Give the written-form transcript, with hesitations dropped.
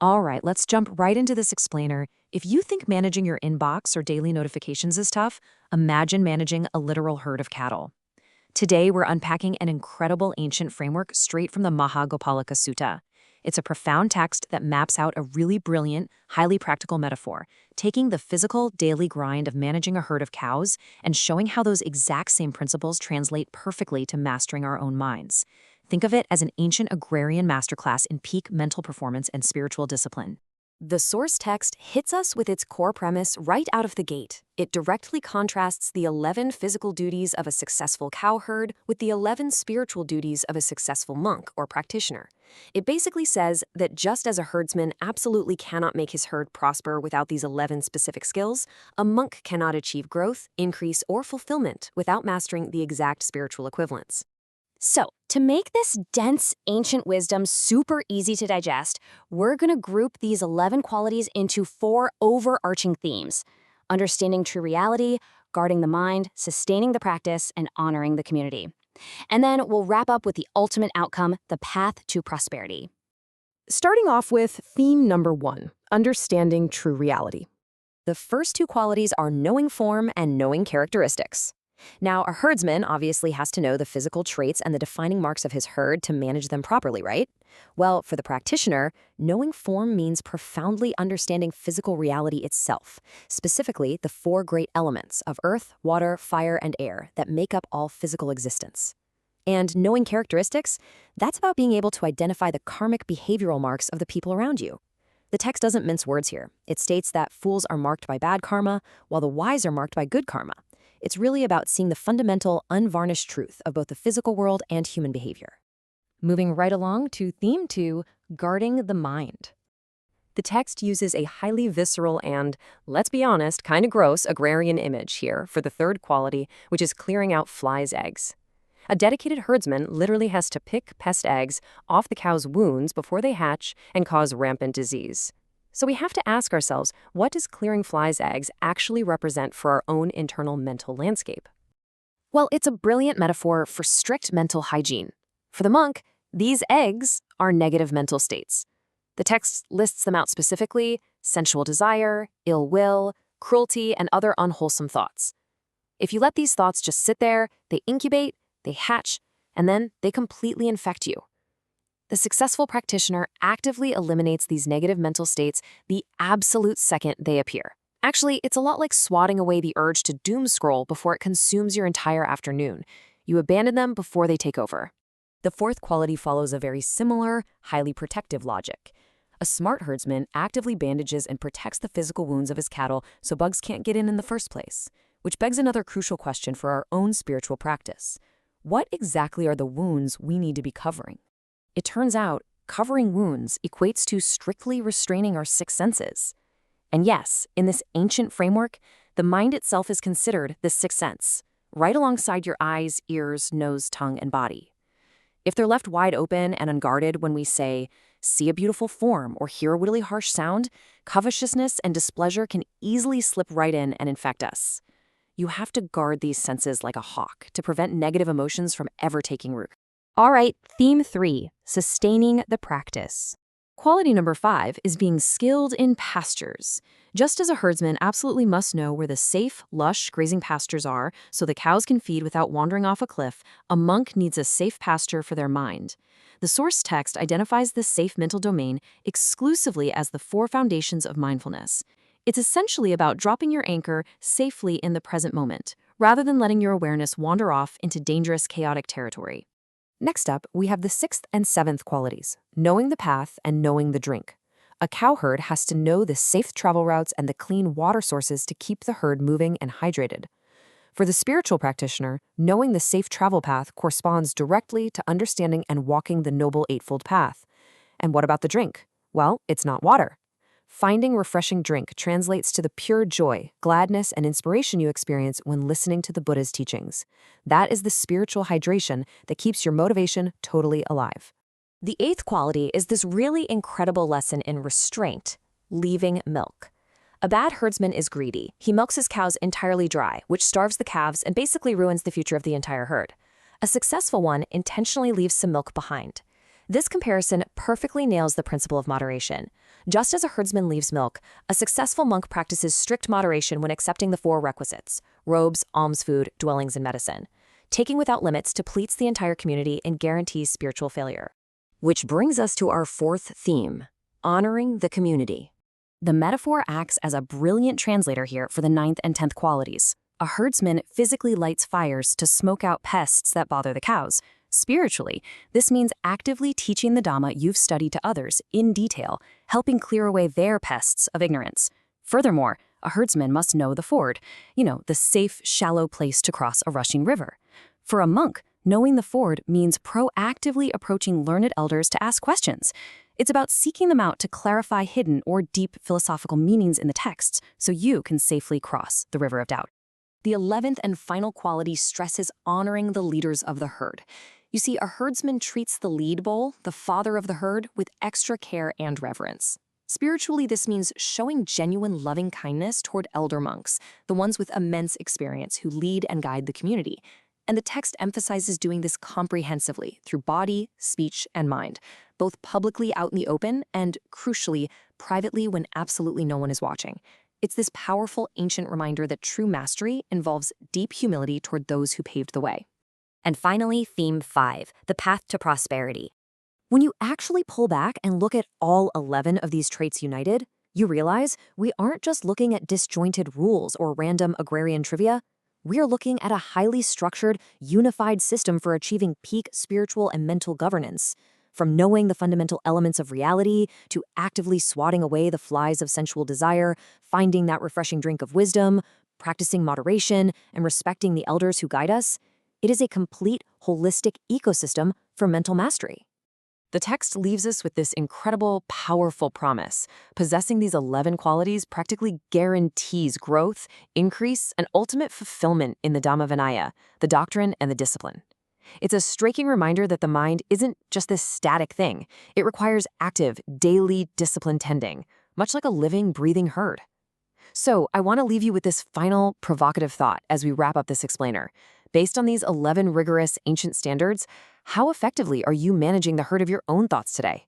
All right, let's jump right into this explainer. If you think managing your inbox or daily notifications is tough, imagine managing a literal herd of cattle. Today, we're unpacking an incredible ancient framework straight from the Mahāgopālaka Sutta. It's a profound text that maps out a really brilliant, highly practical metaphor, taking the physical, daily grind of managing a herd of cows and showing how those exact same principles translate perfectly to mastering our own minds. Think of it as an ancient agrarian masterclass in peak mental performance and spiritual discipline. The source text hits us with its core premise right out of the gate. It directly contrasts the 11 physical duties of a successful cowherd with the 11 spiritual duties of a successful monk or practitioner. It basically says that just as a herdsman absolutely cannot make his herd prosper without these 11 specific skills, a monk cannot achieve growth, increase, or fulfillment without mastering the exact spiritual equivalents. So, to make this dense ancient wisdom super easy to digest, we're going to group these 11 qualities into 4 overarching themes: understanding true reality, guarding the mind, sustaining the practice, and honoring the community. And then we'll wrap up with the ultimate outcome, the path to prosperity. Starting off with theme number 1, understanding true reality. The first 2 qualities are knowing form and knowing characteristics. Now, a herdsman obviously has to know the physical traits and the defining marks of his herd to manage them properly, right? Well, for the practitioner, knowing form means profoundly understanding physical reality itself, specifically the 4 great elements of earth, water, fire, and air that make up all physical existence. And knowing characteristics, that's about being able to identify the karmic behavioral marks of the people around you. The text doesn't mince words here. It states that fools are marked by bad karma, while the wise are marked by good karma. It's really about seeing the fundamental, unvarnished truth of both the physical world and human behavior. Moving right along to theme 2, guarding the mind. The text uses a highly visceral and, let's be honest, kind of gross agrarian image here for the third quality, which is clearing out flies' eggs. A dedicated herdsman literally has to pick pest eggs off the cow's wounds before they hatch and cause rampant disease. So we have to ask ourselves, what does clearing flies' eggs actually represent for our own internal mental landscape? Well, it's a brilliant metaphor for strict mental hygiene. For the monk, these eggs are negative mental states. The text lists them out specifically: sensual desire, ill will, cruelty, and other unwholesome thoughts. If you let these thoughts just sit there, they incubate, they hatch, and then they completely infect you. The successful practitioner actively eliminates these negative mental states the absolute second they appear. Actually, it's a lot like swatting away the urge to doom scroll before it consumes your entire afternoon. You abandon them before they take over. The fourth quality follows a very similar, highly protective logic. A smart herdsman actively bandages and protects the physical wounds of his cattle so bugs can't get in the first place, which begs another crucial question for our own spiritual practice. What exactly are the wounds we need to be covering? It turns out, covering wounds equates to strictly restraining our 6 senses. And yes, in this ancient framework, the mind itself is considered the 6th sense, right alongside your eyes, ears, nose, tongue, and body. If they're left wide open and unguarded when we say, see a beautiful form or hear a really harsh sound, covetousness and displeasure can easily slip right in and infect us. You have to guard these senses like a hawk to prevent negative emotions from ever taking root. All right, theme 3, sustaining the practice. Quality number 5 is being skilled in pastures. Just as a herdsman absolutely must know where the safe, lush grazing pastures are so the cows can feed without wandering off a cliff, a monk needs a safe pasture for their mind. The source text identifies this safe mental domain exclusively as the 4 foundations of mindfulness. It's essentially about dropping your anchor safely in the present moment, rather than letting your awareness wander off into dangerous, chaotic territory. Next up, we have the 6th and 7th qualities, knowing the path and knowing the drink. A cowherd has to know the safe travel routes and the clean water sources to keep the herd moving and hydrated. For the spiritual practitioner, knowing the safe travel path corresponds directly to understanding and walking the Noble Eightfold Path. And what about the drink? Well, it's not water. Finding refreshing drink translates to the pure joy, gladness, and inspiration you experience when listening to the Buddha's teachings. That is the spiritual hydration that keeps your motivation totally alive. The 8th quality is this really incredible lesson in restraint: leaving milk. A bad herdsman is greedy. He milks his cows entirely dry, which starves the calves and basically ruins the future of the entire herd. A successful one intentionally leaves some milk behind. This comparison perfectly nails the principle of moderation. Just as a herdsman leaves milk, a successful monk practices strict moderation when accepting the four requisites: robes, alms food, dwellings, and medicine. Taking without limits depletes the entire community and guarantees spiritual failure. Which brings us to our fourth theme, honoring the community. The metaphor acts as a brilliant translator here for the 9th and 10th qualities. A herdsman physically lights fires to smoke out pests that bother the cows. Spiritually, this means actively teaching the Dhamma you've studied to others in detail, helping clear away their pests of ignorance. Furthermore, a herdsman must know the ford, the safe, shallow place to cross a rushing river. For a monk, knowing the ford means proactively approaching learned elders to ask questions. It's about seeking them out to clarify hidden or deep philosophical meanings in the texts so you can safely cross the river of doubt. The 11th and final quality stresses honoring the leaders of the herd. You see, a herdsman treats the lead bull, the father of the herd, with extra care and reverence. Spiritually, this means showing genuine loving kindness toward elder monks, the ones with immense experience who lead and guide the community. And the text emphasizes doing this comprehensively through body, speech, and mind, both publicly out in the open and, crucially, privately when absolutely no one is watching. It's this powerful ancient reminder that true mastery involves deep humility toward those who paved the way. And finally, theme 5, the path to prosperity. When you actually pull back and look at all 11 of these traits united, you realize we aren't just looking at disjointed rules or random agrarian trivia. We're looking at a highly structured, unified system for achieving peak spiritual and mental governance. From knowing the fundamental elements of reality to actively swatting away the flies of sensual desire, finding that refreshing drink of wisdom, practicing moderation, and respecting the elders who guide us, it is a complete, holistic ecosystem for mental mastery. The text leaves us with this incredible, powerful promise. Possessing these 11 qualities practically guarantees growth, increase, and ultimate fulfillment in the Dhamma Vinaya, the doctrine and the discipline. It's a striking reminder that the mind isn't just this static thing. It requires active, daily discipline tending, much like a living, breathing herd. So I want to leave you with this final provocative thought as we wrap up this explainer. Based on these 11 rigorous ancient standards, how effectively are you managing the herd of your own thoughts today?